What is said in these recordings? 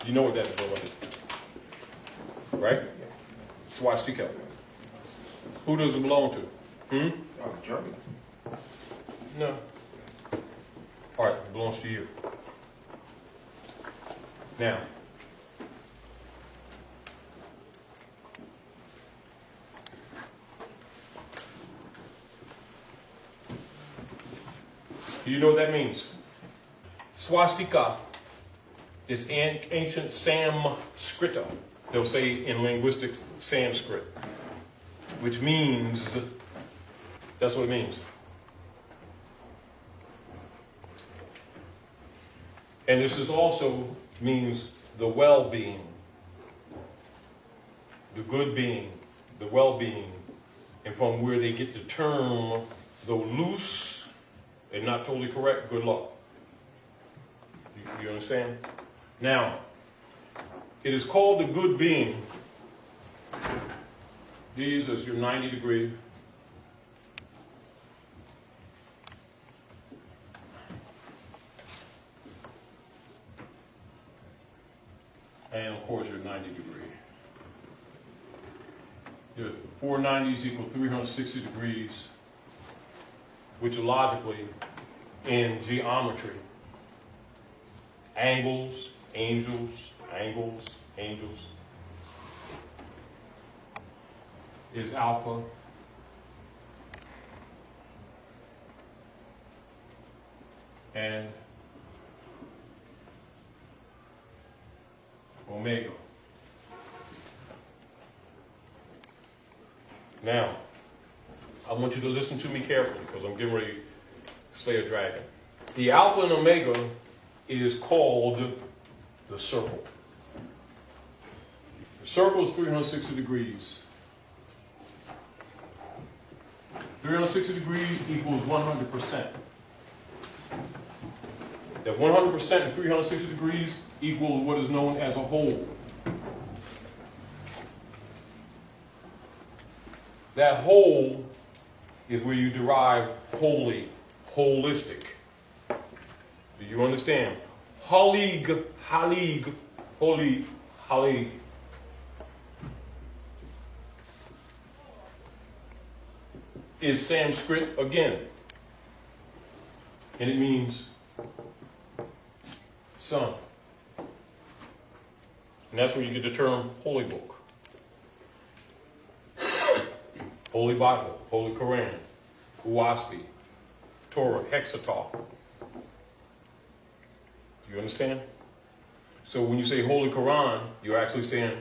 You know what that is already, right? Swastika. Who does it belong to? Oh, Germany. No. All right, it belongs to you. Now, do you know what that means? Swastika is ancient Sanskrit. They'll say in linguistics Sanskrit, which means, that's what it means. And this is also means the well-being, the good being, the well-being, and from where they get the term, though loose and not totally correct, good luck. You understand? Now, it is called the good being. These is your 90 degree. And of course your 90 degree. Your 490s equal 360 degrees, which logically in geometry, angles, angels, is alpha. And omega. Now, I want you to listen to me carefully because I'm getting ready to slay a dragon. The alpha and omega is called the circle. The circle is 360 degrees. 360 degrees equals 100%. That 100% and 360 degrees equals what is known as a whole. That whole is where you derive holy, holistic. Do you understand? Halig, holy, is Sanskrit again. And it means sun. And that's where you get the term holy book. Holy Bible, Holy Quran, Uwaspi, Torah, Hexateuch. Do you understand? So when you say Holy Quran, you're actually saying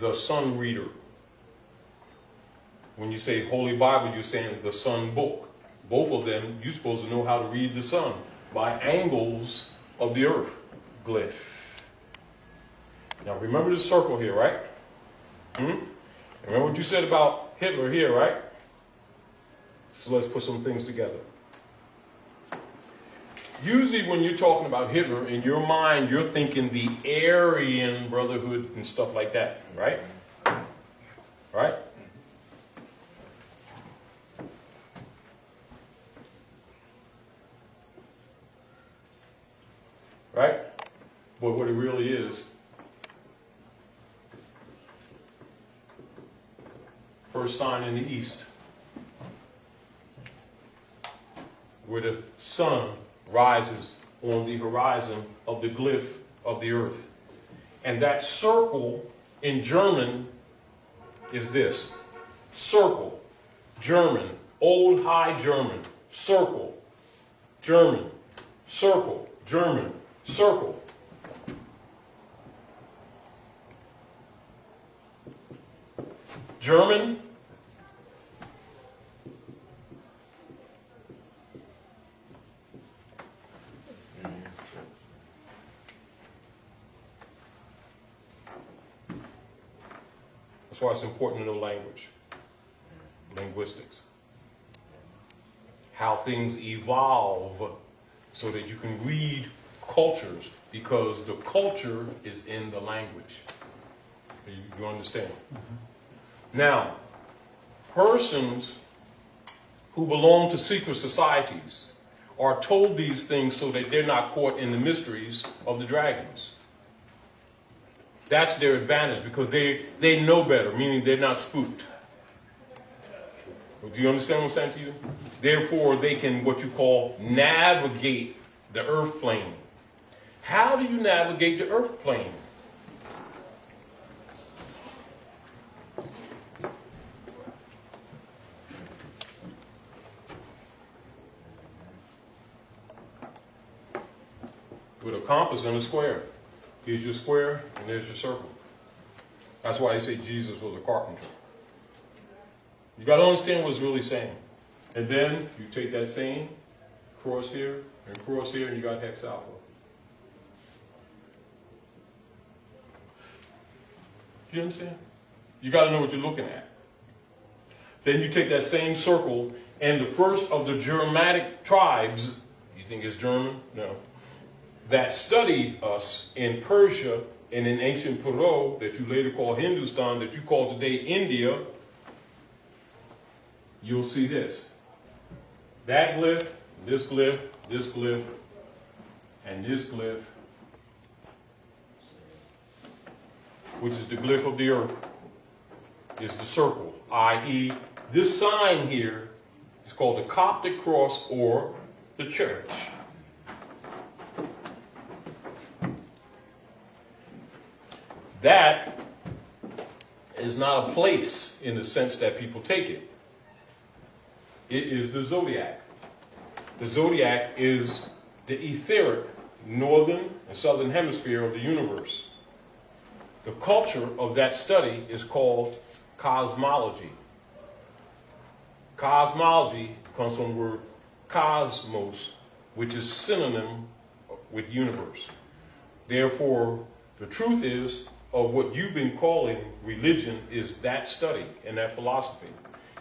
the sun reader. When you say Holy Bible, you're saying the sun book. Both of them, you're supposed to know how to read the sun by angles of the earth. Glyph. Now remember this circle here, right? Remember what you said about Hitler here, right? So let's put some things together. Usually when you're talking about Hitler, in your mind, you're thinking the Aryan Brotherhood and stuff like that, right? Right? Right? But what it really is, first sign in the east, where the sun rises on the horizon of the glyph of the earth. And that circle in German is this. Circle, German, Old High German, circle, German, circle, German, circle. German, that's why it's important to know language, linguistics, how things evolve so that you can read cultures, because the culture is in the language. You understand? Now, persons who belong to secret societies are told these things so that they're not caught in the mysteries of the dragons. That's their advantage because they know better, meaning they're not spooked. Do you understand what I'm saying to you? Therefore, they can, what you call, navigate the earth plane. How do you navigate the earth plane? With a compass and a square. Here's your square and there's your circle. That's why they say Jesus was a carpenter. You got to understand what it's really saying. And then you take that same cross here and you got hex alpha. You understand? You got to know what you're looking at. Then you take that same circle and the first of the Germanic tribes, you think it's German? No. That studied us in Persia and in ancient Peru, that you later call Hindustan, that you call today India, you'll see this. That glyph, this glyph, this glyph, and this glyph, which is the glyph of the earth, is the circle, i.e., this sign here is called the Coptic cross or the church. That is not a place in the sense that people take it. It is the zodiac. The zodiac is the etheric northern and southern hemisphere of the universe. The culture of that study is called cosmology. Cosmology comes from the word cosmos, which is synonym with universe. Therefore, the truth is, of what you've been calling religion is that study and that philosophy.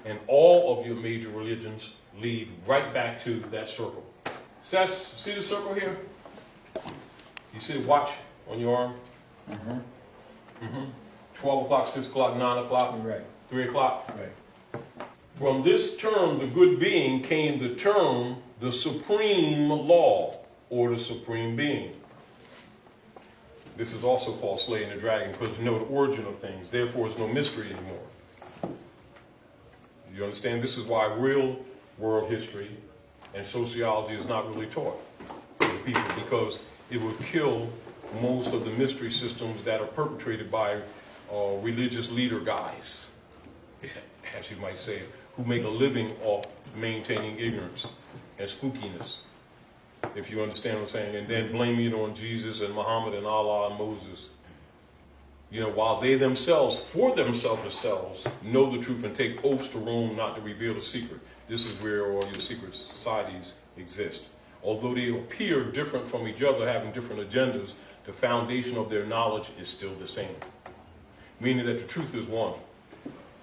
And all of your major religions lead right back to that circle. Seth, see the circle here? You see the watch on your arm? Mm-hmm. Mm-hmm. 12 o'clock, 6 o'clock, 9 o'clock, Right. 3 o'clock. Right. From this term, the good being, came the term, the supreme law, or the supreme being. This is also called slaying the dragon because you know the origin of things. Therefore, it's no mystery anymore. You understand? This is why real world history and sociology is not really taught to people, because it would kill most of the mystery systems that are perpetrated by religious leader guys, as you might say, who make a living off maintaining ignorance and spookiness. If you understand what I'm saying, and then blaming it on Jesus and Muhammad and Allah and Moses. You know, while they themselves, for themselves, know the truth and take oaths to Rome not to reveal the secret. This is where all your secret societies exist. Although they appear different from each other, having different agendas, the foundation of their knowledge is still the same. Meaning that the truth is one.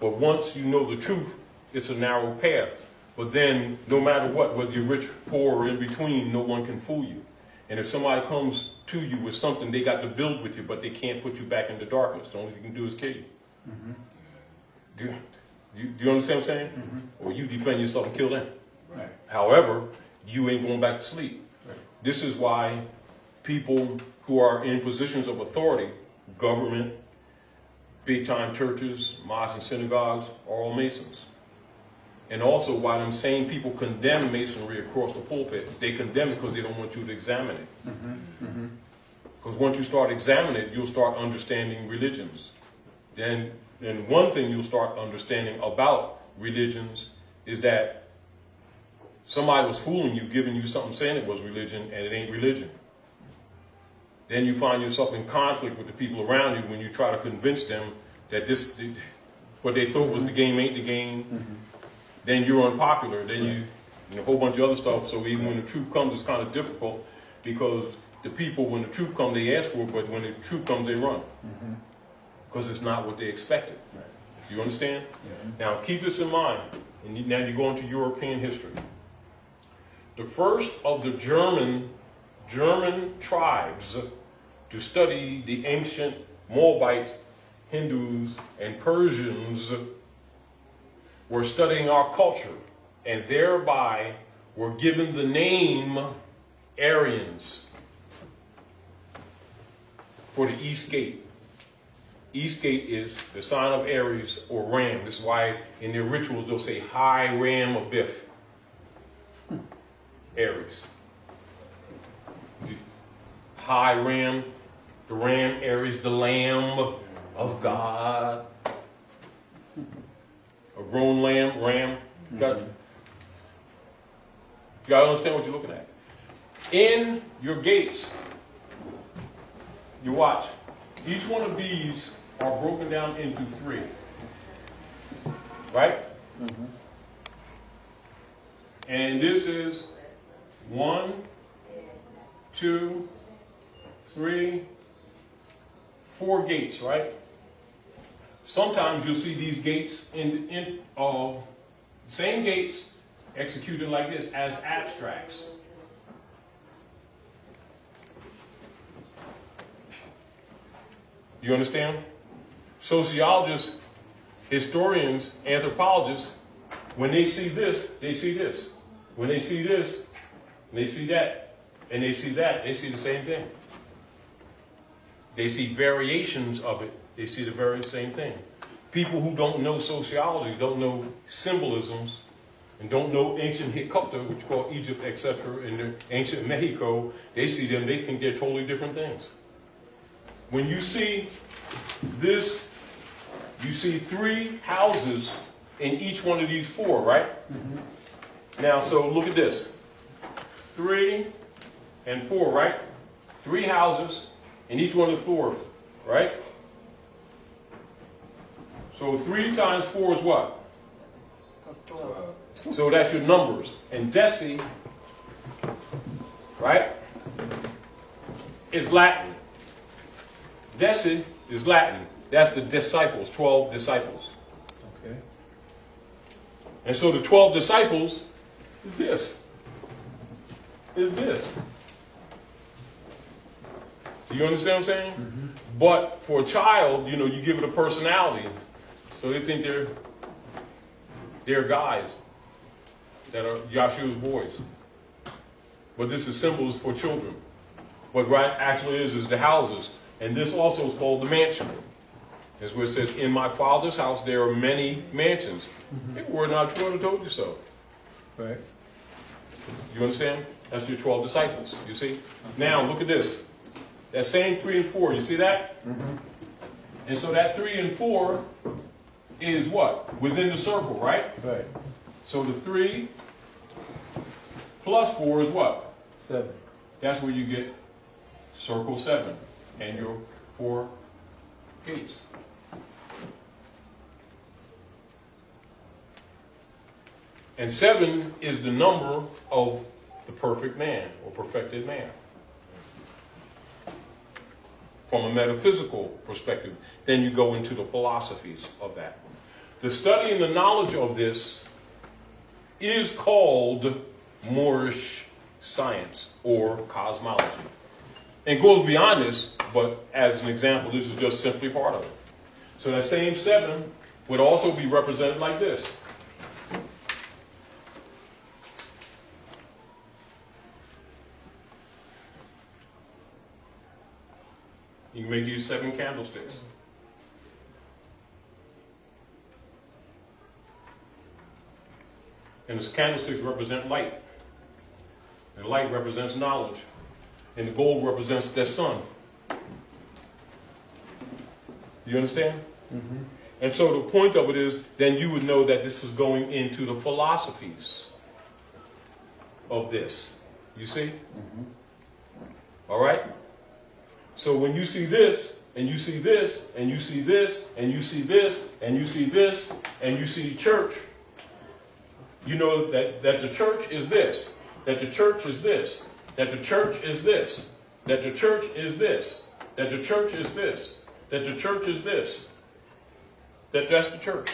But once you know the truth, it's a narrow path. But then, no matter what, whether you're rich, poor, or in between, no one can fool you. And if somebody comes to you with something, they got to build with you, but they can't put you back into darkness. The only thing you can do is kill you. Mm-hmm. Do you understand what I'm saying? Mm-hmm. Or you defend yourself and kill them. Right. However, you ain't going back to sleep. Right. This is why people who are in positions of authority, government, big-time churches, mosques and synagogues, are all Masons. And also why them same people condemn Masonry across the pulpit. They condemn it because they don't want you to examine it. Because once you start examining it, you'll start understanding religions. And one thing you'll start understanding about religions is that somebody was fooling you, giving you something saying it was religion, and it ain't religion. Then you find yourself in conflict with the people around you when you try to convince them that what they thought was the game ain't the game. Then you're unpopular, then you and a whole bunch of other stuff. So even when the truth comes, it's kind of difficult because the people, when the truth comes, they ask for it, but when the truth comes, they run. Because it's not what they expected. Right. Do you understand? Now, keep this in mind. And now you go into European history. The first of the German tribes to study the ancient Moabites, Hindus, and Persians were studying our culture, and thereby were given the name Aryans for the East Gate. East gate is the sign of Aries or Ram. This is why in their rituals they'll say High Ram of Biff. Aries. High Ram, the Ram, Aries, the Lamb of God. A grown lamb, ram. You gotta understand what you're looking at. In your gates, you watch. Each one of these are broken down into 3. Right? Mm-hmm. And this is 1, 2, 3, 4 gates, right? Sometimes you'll see these gates in same gates executed like this as abstracts. You understand? Sociologists, historians, anthropologists, when they see this, they see this. When they see this, they see that, and they see that, they see the same thing. They see variations of it. They see the very same thing. People who don't know sociology, don't know symbolisms, and don't know ancient Hiccuta, which you call Egypt, etc., and ancient Mexico, they see them, they think they're totally different things. When you see this, you see 3 houses in each one of these 4, right? Mm-hmm. Now, so look at this. 3 and 4, right? 3 houses in each one of the 4, right? So 3 times 4 is what? 12. So that's your numbers. And Deci, right, is Latin. Deci is Latin. That's the disciples, 12 disciples. Okay. And so the 12 disciples is this. Is this. Do you understand what I'm saying? Mm-hmm. But for a child, you give it a personality. So they think they're guys that are Yahshua's boys. But this is symbols for children. What right actually is the houses. And this also is called the mansion. That's where it says, in my Father's house there are many mansions. Mm-hmm. If it were not true, I would have told you so. Right. You understand? That's your 12 disciples, you see? Okay. Now, look at this. That same 3 and 4, you see that? Mm-hmm. And so that 3 and 4 is what? Within the circle, right? Right. So the 3 plus 4 is what? 7. That's where you get circle 7 and your 4 gates. And 7 is the number of the perfect man or perfected man. From a metaphysical perspective, then you go into the philosophies of that. The study and the knowledge of this is called Moorish science or cosmology. And it goes beyond this, but as an example, this is just simply part of it. So that same 7 would also be represented like this. You can make these 7 candlesticks. And the candlesticks represent light. And light represents knowledge. And the gold represents the sun. You understand? Mm-hmm. And so the point of it is, then you would know that this is going into the philosophies of this. You see? Mm-hmm. All right? So when you see this, and you see this, and you see this, and you see this, and you see this, and you see church, you know that the church is this, that the church is this, that the church is this, that the church is this, that the church is this, that the church is this, that's the church.